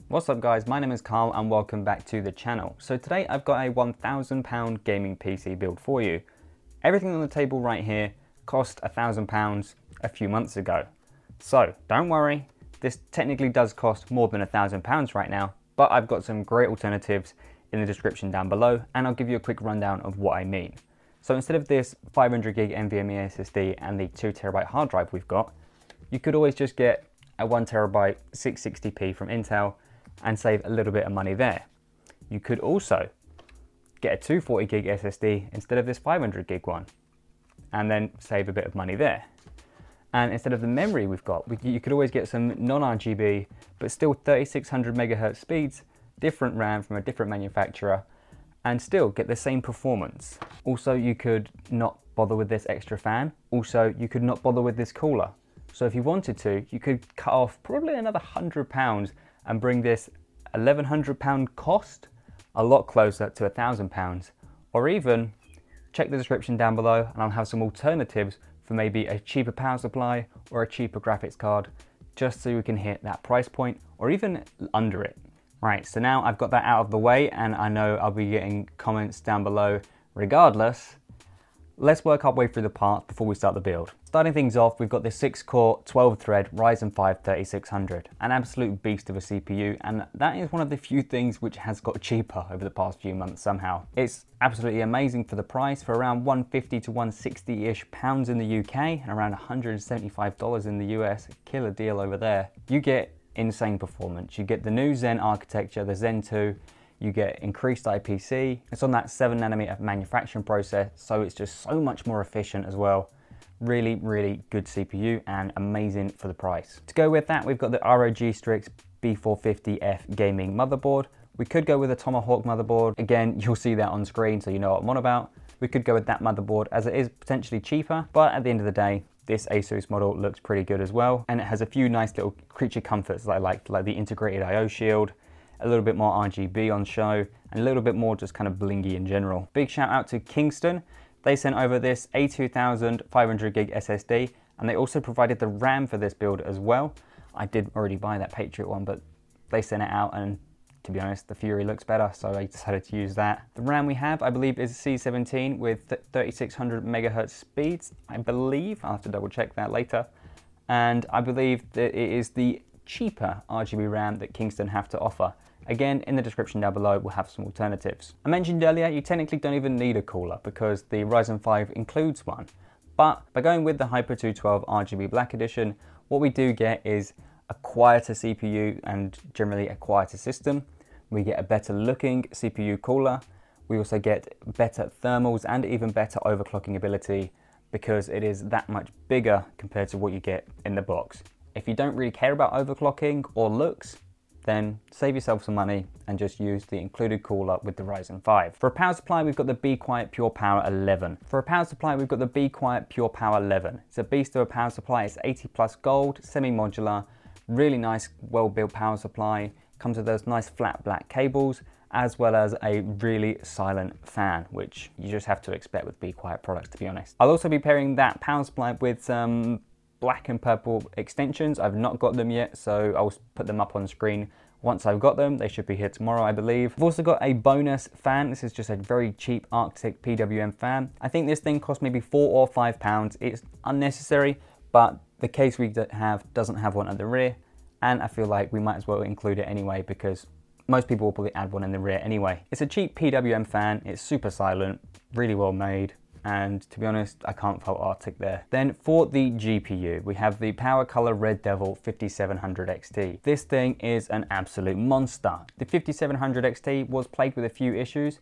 What's up guys, my name is Carl and welcome back to the channel. So today I've got a £1,000 gaming PC build for you. Everything on the table right here cost £1,000 a few months ago. So don't worry, this technically does cost more than £1,000 right now, but I've got some great alternatives in the description down below and I'll give you a quick rundown of what I mean. So instead of this 500 gig NVMe SSD and the 2TB hard drive we've got, you could always just get a 1TB 660p from Intel and save a little bit of money there. You could also get a 240 gig SSD instead of this 500 gig one and then save a bit of money there. And instead of the memory we've got, you could always get some non-RGB but still 3600 megahertz speeds, different RAM from a different manufacturer, and still get the same performance. Also, you could not bother with this extra fan. Also, you could not bother with this cooler. So if you wanted to, you could cut off probably another £100 and bring this £1,100 cost a lot closer to £1,000. Or even check the description down below and I'll have some alternatives for maybe a cheaper power supply or a cheaper graphics card, just so you can hit that price point or even under it. Right, so now I've got that out of the way and I know I'll be getting comments down below regardless. Let's work our way through the parts before we start the build. Starting things off, we've got the 6-core, 12-thread Ryzen 5 3600, an absolute beast of a CPU, and that is one of the few things which has got cheaper over the past few months somehow. It's absolutely amazing for the price, for around 150 to 160-ish pounds in the UK and around $175 in the US. Killer deal over there. You get insane performance. You get the new Zen architecture, the Zen 2. You get increased IPC. It's on that 7nm manufacturing process, so it's just so much more efficient as well. Really, really good CPU and amazing for the price. To go with that, we've got the ROG Strix B450F gaming motherboard. We could go with a Tomahawk motherboard. Again, you'll see that on screen, so you know what I'm on about. We could go with that motherboard as it is potentially cheaper, but at the end of the day, this ASUS model looks pretty good as well. And it has a few nice little creature comforts that I like the integrated IO shield, a little bit more RGB on show, and a little bit more just kind of blingy in general. Big shout out to Kingston. They sent over this A2500 500 gig SSD, and they also provided the RAM for this build as well. I did already buy that Patriot one, but they sent it out, and to be honest, the Fury looks better, so I decided to use that. The RAM we have, I believe, is C17 with 3600 megahertz speeds, I believe. I'll have to double check that later. And I believe that it is the cheaper RGB RAM that Kingston have to offer. Again, in the description down below, we'll have some alternatives. I mentioned earlier, you technically don't even need a cooler because the Ryzen 5 includes one. But by going with the Hyper 212 RGB Black Edition, what we do get is a quieter CPU and generally a quieter system. We get a better looking CPU cooler. We also get better thermals and even better overclocking ability because it is that much bigger compared to what you get in the box. If you don't really care about overclocking or looks, then save yourself some money and just use the included cooler with the Ryzen 5. For a power supply, we've got the Be Quiet Pure Power 11. For a power supply, we've got the Be Quiet Pure Power 11. It's a beast of a power supply. It's 80 plus gold, semi-modular, really nice, well-built power supply. Comes with those nice flat black cables, as well as a really silent fan, which you just have to expect with Be Quiet products, to be honest. I'll also be pairing that power supply with some black and purple extensions. I've not got them yet, so I'll put them up on screen once I've got them. They should be here tomorrow, I believe. I've also got a bonus fan. This is just a very cheap Arctic PWM fan. I think this thing cost maybe £4 or £5. It's unnecessary, but the case we have doesn't have one at the rear, and I feel like we might as well include it anyway because most people will probably add one in the rear anyway. It's a cheap PWM fan. It's super silent, really well made. And to be honest, I can't fault Arctic there. Then for the GPU, we have the PowerColor Red Devil 5700 XT. This thing is an absolute monster. The 5700 XT was plagued with a few issues.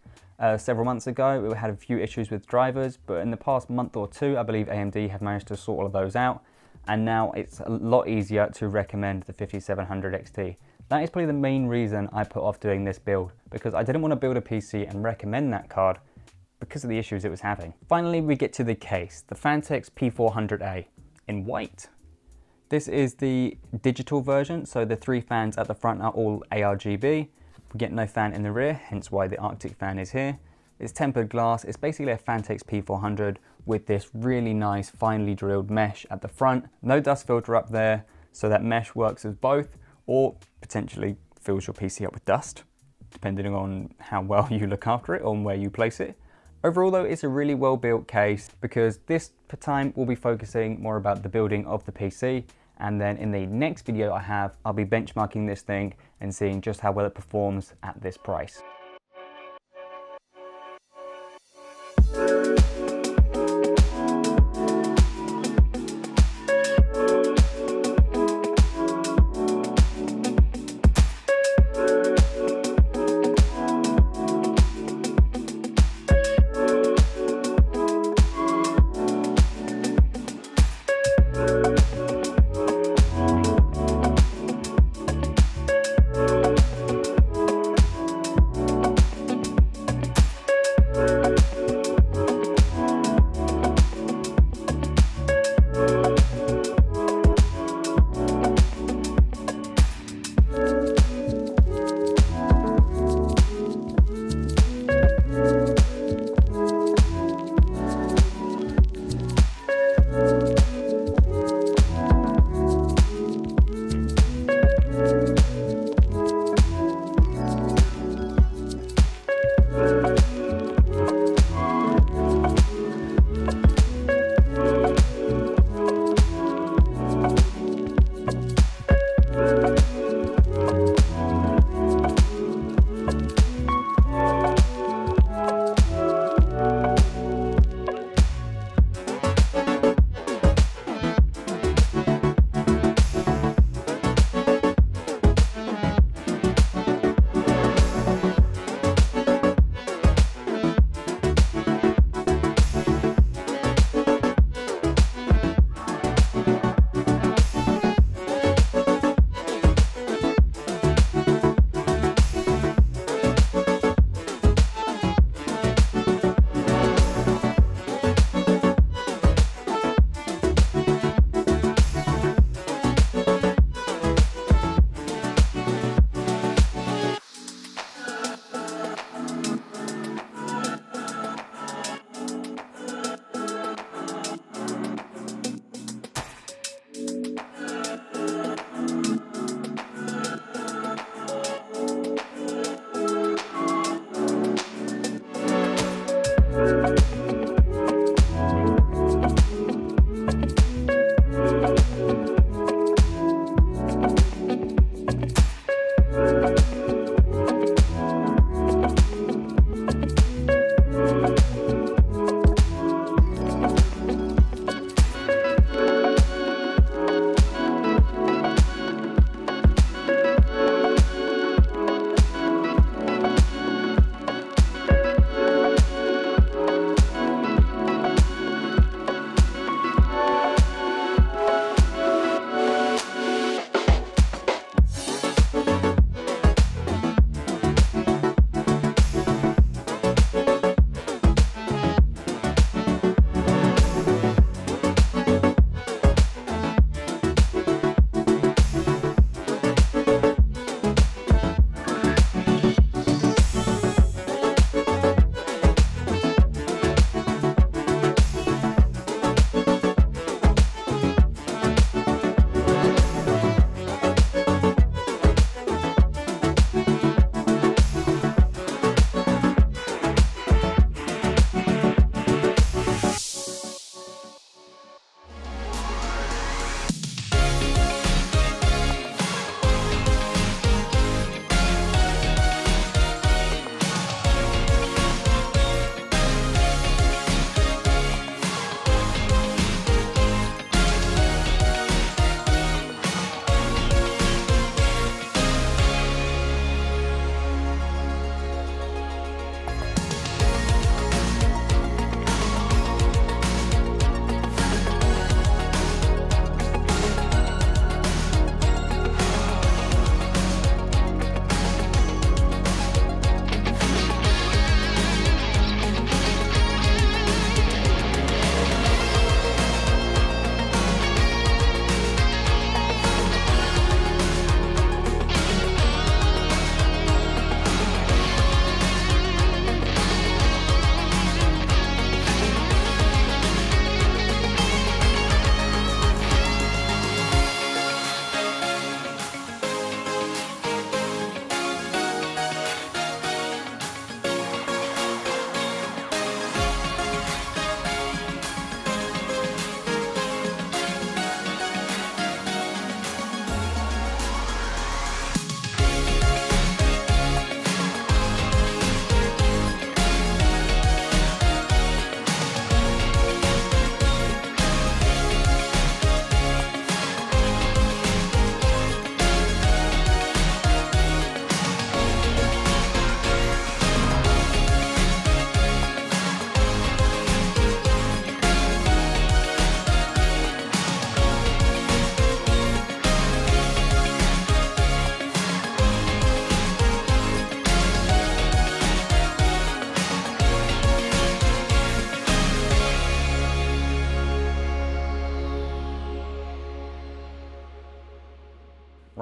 Several months ago, it had a few issues with drivers, but in the past month or two, I believe AMD have managed to sort all of those out. And now it's a lot easier to recommend the 5700 XT. That is probably the main reason I put off doing this build, because I didn't want to build a PC and recommend that card because of the issues it was having. Finally, we get to the case, the Phanteks P400A in white. This is the digital version, so the 3 fans at the front are all ARGB. We get no fan in the rear, hence why the Arctic fan is here. It's tempered glass. It's basically a Phanteks P400 with this really nice finely drilled mesh at the front. No dust filter up there, so that mesh works as both, or potentially fills your PC up with dust, depending on how well you look after it, on where you place it. Overall though, it's a really well built case, because this time we'll be focusing more about the building of the PC, and then in the next video I'll be benchmarking this thing and seeing just how well it performs at this price.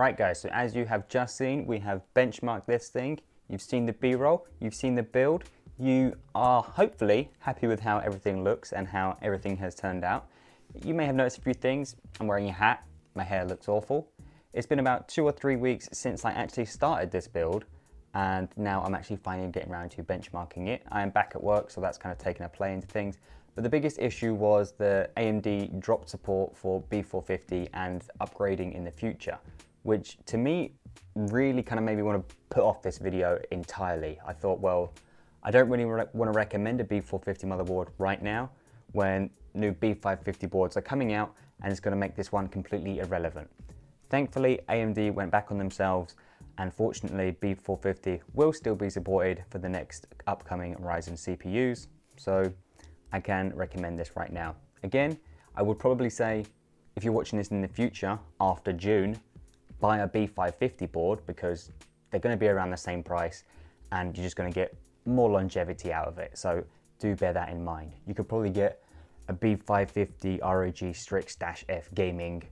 Right guys, so as you have just seen, we have benchmarked this thing. You've seen the B-roll, you've seen the build. You are hopefully happy with how everything looks and how everything has turned out. You may have noticed a few things. I'm wearing a hat, my hair looks awful. It's been about 2 or 3 weeks since I actually started this build, and now I'm actually finally getting around to benchmarking it. I am back at work, so that's kind of taken a play into things. But the biggest issue was the AMD dropped support for B450 and upgrading in the future, which to me really kind of made me want to put off this video entirely. I thought, well, I don't really want to recommend a B450 motherboard right now when new B550 boards are coming out, and it's going to make this one completely irrelevant. Thankfully, AMD went back on themselves, and fortunately B450 will still be supported for the next upcoming Ryzen CPUs, so I can recommend this right now. Again, I would probably say if you're watching this in the future after June, buy a B550 board because they're going to be around the same price and you're just going to get more longevity out of it, so do bear that in mind. You could probably get a B550 ROG Strix-F Gaming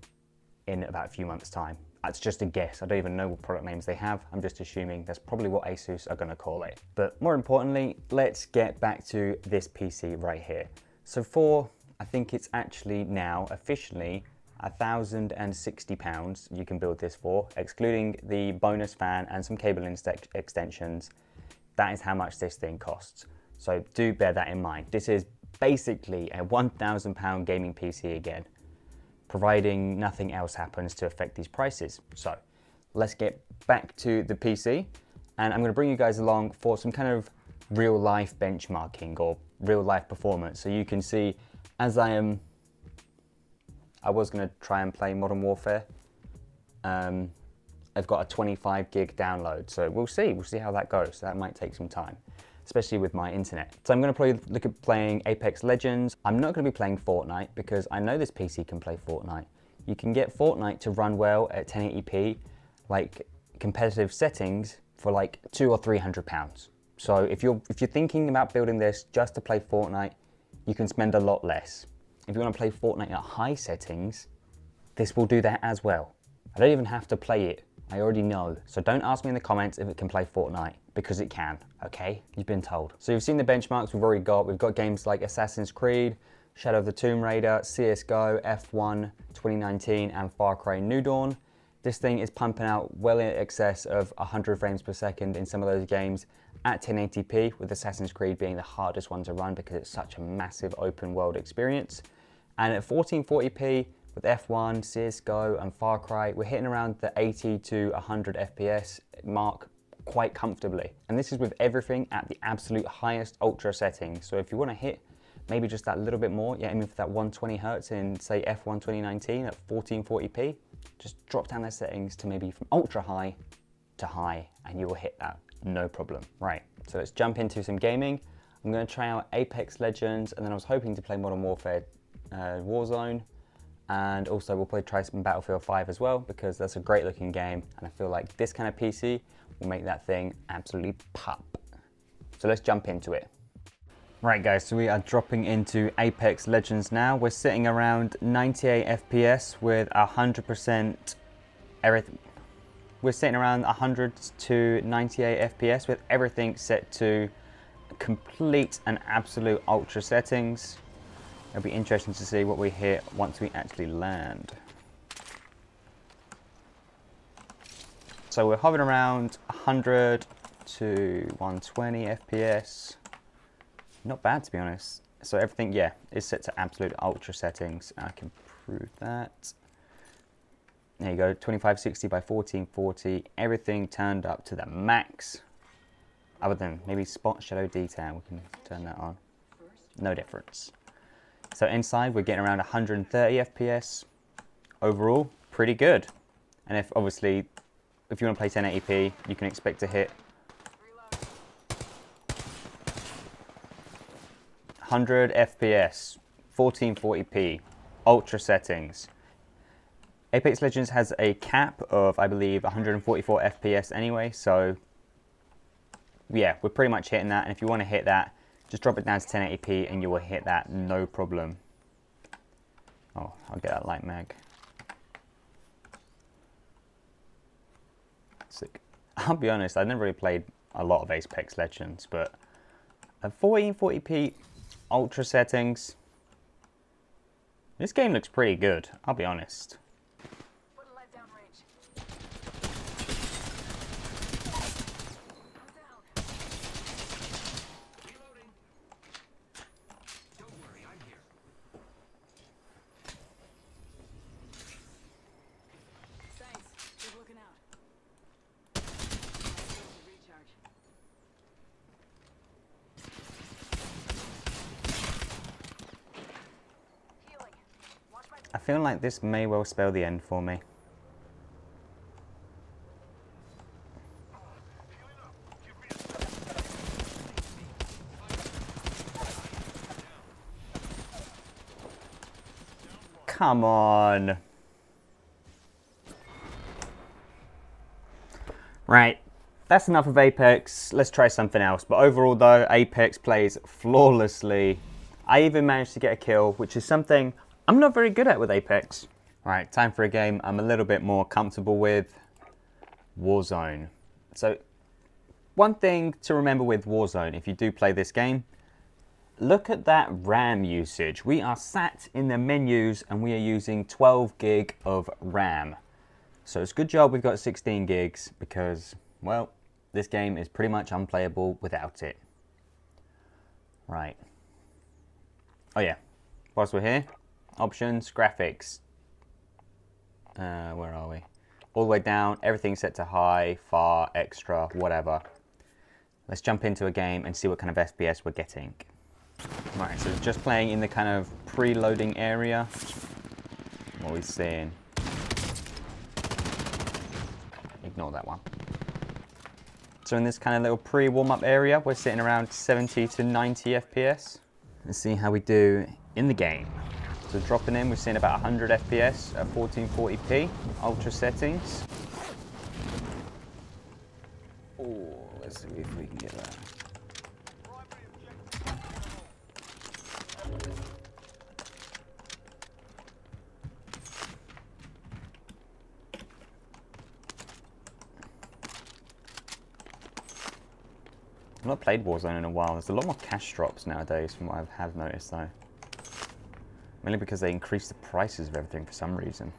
in about a few months time. That's just a guess. I don't even know what product names they have. I'm just assuming that's probably what Asus are gonna call it. But more importantly, let's get back to this PC right here. So I think it's actually now officially £1,060 you can build this for, excluding the bonus fan and some cable extensions. That is how much this thing costs. So do bear that in mind. This is basically a £1,000 gaming PC again, providing nothing else happens to affect these prices. So let's get back to the PC, and I'm going to bring you guys along for some kind of real life benchmarking or real life performance, so you can see as I was going to try and play Modern Warfare. I've got a 25 gig download, so we'll see how that goes. That might take some time, especially with my internet. So I'm going to probably look at playing Apex Legends. I'm not going to be playing Fortnite because I know this PC can play Fortnite. You can get Fortnite to run well at 1080p, like competitive settings, for like £200 or £300. So if you're thinking about building this just to play Fortnite, you can spend a lot less. If you want to play Fortnite at high settings, this will do that as well. I don't even have to play it. I already know. So don't ask me in the comments if it can play Fortnite, because it can, okay? You've been told. So you've seen the benchmarks we've already got. We've got games like Assassin's Creed, Shadow of the Tomb Raider, CSGO, F1 2019, and Far Cry New Dawn. This thing is pumping out well in excess of 100 frames per second in some of those games at 1080p, with Assassin's Creed being the hardest one to run because it's such a massive open world experience. And at 1440p, with F1, CSGO, and Far Cry, we're hitting around the 80 to 100 FPS mark quite comfortably. And this is with everything at the absolute highest ultra settings. So if you want to hit maybe just that little bit more, yeah, aiming for that 120 Hertz in say F1 2019 at 1440p, just drop down their settings to maybe from ultra high to high, and you will hit that, no problem. Right, so let's jump into some gaming. I'm going to try out Apex Legends, and then I was hoping to play Modern Warfare Warzone. And also we'll probably try some Battlefield 5 as well, because that's a great looking game, and I feel like this kind of PC will make that thing absolutely pop. So let's jump into it. Right guys, so we are dropping into Apex Legends now. We're sitting around 98 FPS with 100% everything. We're sitting around 100 to 98 FPS with everything set to complete and absolute ultra settings. It'll be interesting to see what we hit once we actually land. So we're hovering around 100 to 120 FPS. Not bad, to be honest. So everything, yeah, is set to absolute ultra settings. I can prove that. There you go, 2560 by 1440. Everything turned up to the max. Other than maybe spot shadow detail, we can turn that on. No difference. So inside we're getting around 130 FPS. Overall, pretty good. And if obviously, if you want to play 1080p, you can expect to hit 100 FPS, 1440p, ultra settings. Apex Legends has a cap of, I believe, 144 FPS anyway, so yeah, we're pretty much hitting that. And if you want to hit that, just drop it down to 1080p and you will hit that no problem. Oh, I'll get that light mag. Sick. I'll be honest, I've never really played a lot of Apex Legends, but at 1440p ultra settings, this game looks pretty good, I'll be honest. I feel like this may well spell the end for me. Come on. Right, that's enough of Apex. Let's try something else. But overall though, Apex plays flawlessly. I even managed to get a kill, which is something I'm not very good at with Apex. Right, time for a game I'm a little bit more comfortable with. Warzone. So, one thing to remember with Warzone, if you do play this game, look at that RAM usage. We are sat in the menus and we are using 12 gig of RAM. So it's a good job we've got 16 gigs because, well, this game is pretty much unplayable without it. Right. Oh yeah, whilst we're here, options, graphics. Where are we? All the way down, everything's set to high, far, extra, whatever. Let's jump into a game and see what kind of FPS we're getting. Right, so just playing in the kind of pre-loading area. What are we seeing? Ignore that one. So in this kind of little pre-warm-up area, we're sitting around 70 to 90 FPS. Let's see how we do in the game. So dropping in, we're seeing about 100 FPS at 1440p, ultra settings. Oh, let's see if we can get that. I've not played Warzone in a while. There's a lot more cash drops nowadays from what I have noticed though. Mainly because they increased the prices of everything for some reason.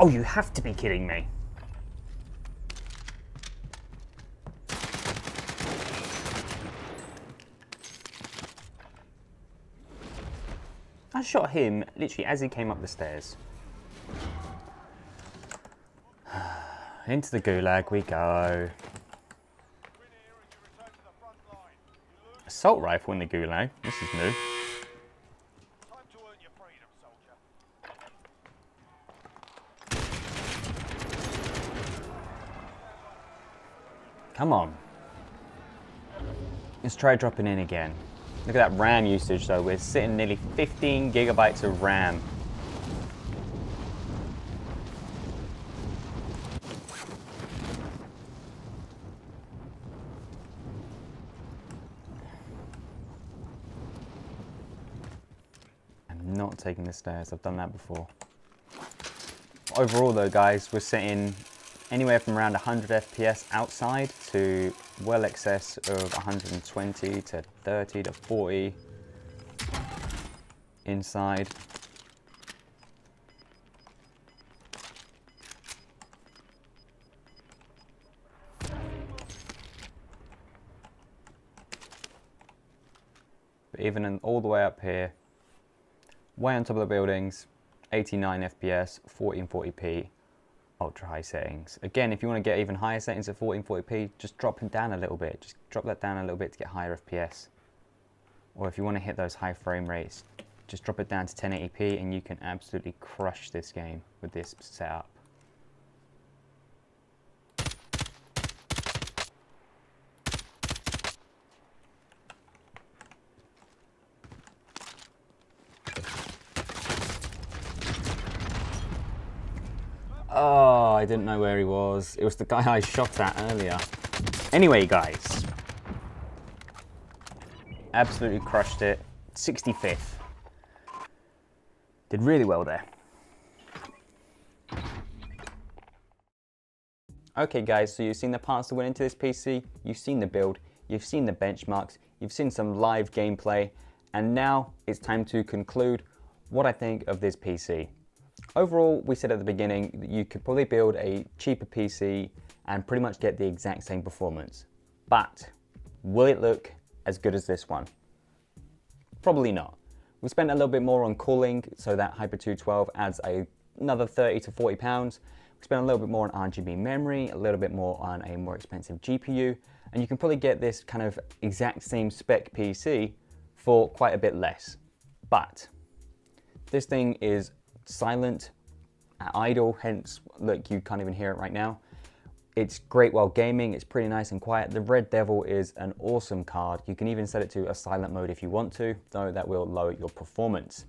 Oh, you have to be kidding me. I shot him literally as he came up the stairs. Into the gulag we go. Assault rifle in the gulag. This is new. Come on. Let's try dropping in again. Look at that RAM usage though. We're sitting nearly 15 gigabytes of RAM. I'm not taking the stairs. I've done that before. Overall though guys, we're sitting anywhere from around 100 FPS outside to well excess of 120 to 30 to 40 inside. But even all the way up here, way on top of the buildings, 89 FPS, 1440p. Ultra high settings. Again, if you want to get even higher settings at 1440p, just drop them down a little bit. Just drop that down a little bit to get higher FPS. Or if you want to hit those high frame rates, just drop it down to 1080p and you can absolutely crush this game with this setup. I didn't know where he was. It was the guy I shot at earlier. Anyway, guys. Absolutely crushed it. 65th. Did really well there. Okay guys, so you've seen the parts that went into this PC, you've seen the build, you've seen the benchmarks, you've seen some live gameplay, and now it's time to conclude what I think of this PC. Overall, we said at the beginning that you could probably build a cheaper PC and pretty much get the exact same performance. But will it look as good as this one? Probably not. We spent a little bit more on cooling, so that Hyper 212 adds another 30 to 40 pounds. We spent a little bit more on RGB memory, a little bit more on a more expensive GPU, and you can probably get this kind of exact same spec PC for quite a bit less. But this thing is silent, at idle, hence look, you can't even hear it right now. It's great while gaming, it's pretty nice and quiet. The Red Devil is an awesome card. You can even set it to a silent mode if you want to, though that will lower your performance.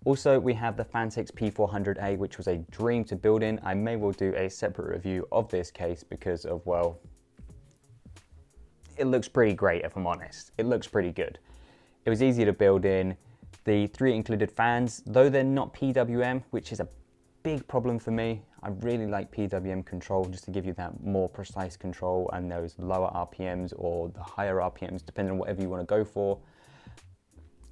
Also, we have the Phanteks P400A, which was a dream to build in. I may well do a separate review of this case because of, well, it looks pretty great if I'm honest. It looks pretty good. It was easy to build in. The 3 included fans, though they're not PWM, which is a big problem for me. I really like PWM control just to give you that more precise control and those lower RPMs or the higher RPMs, depending on whatever you want to go for.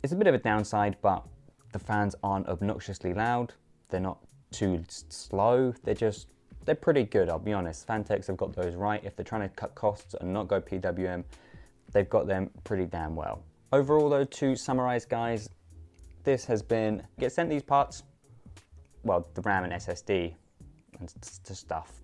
It's a bit of a downside, but the fans aren't obnoxiously loud. They're not too slow. They're pretty good, I'll be honest. Phanteks have got those right. If they're trying to cut costs and not go PWM, they've got them pretty damn well. Overall though, to summarize guys, this has been, get sent these parts, well, the RAM and SSD and stuff.